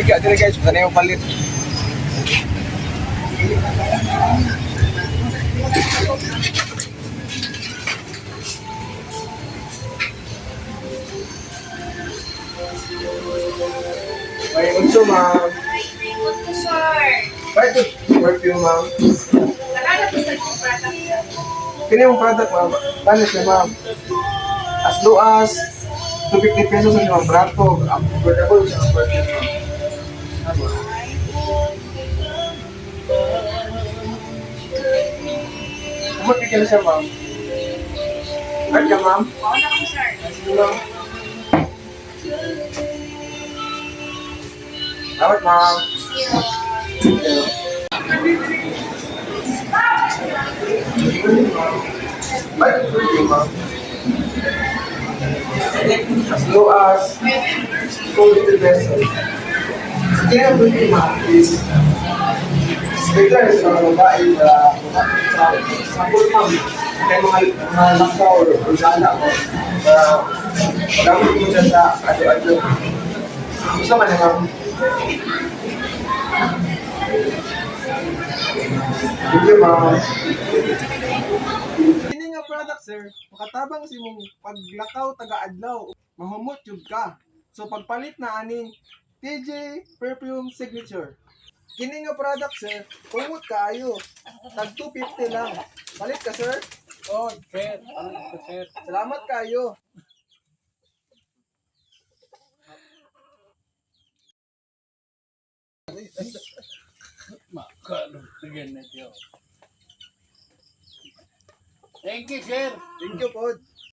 Tiga dire guys, sana yung palit. May unso ma'am. Bakit ito perfume ma'am? Kini yung product ma'am. Paano siya ma'am? As low as 250 pesos ang mga brato. Affordable siya ang perfume ma'am. Ano? Kumapigil siya ma'am. Card ka ma'am? Oo na kami, sir. Sige ma'am. Salamat ma'am. Bakit ito perfume ma'am? As low as 250 pesos. Kaya ang perfume ma'am is regular sa mga babae na sample ma'am. Kaya mga laksaw o gala ko para magamit mo siya sa ado-ado. Gusto man ma'am. Thank you ma'am. Kini nga product sir, makatabang si mong paglakaw taga-adlaw, mahumot jud ka. So pagpalit na aning TJ Perfume Signature. Kini nga product sir, kumot kaayo. Tag 250 lang. Palit ka sir? Oh, sir. Ano ito, sir? Salamat kayo. Makano, tingin na siya. Thank you, sir. Thank you po.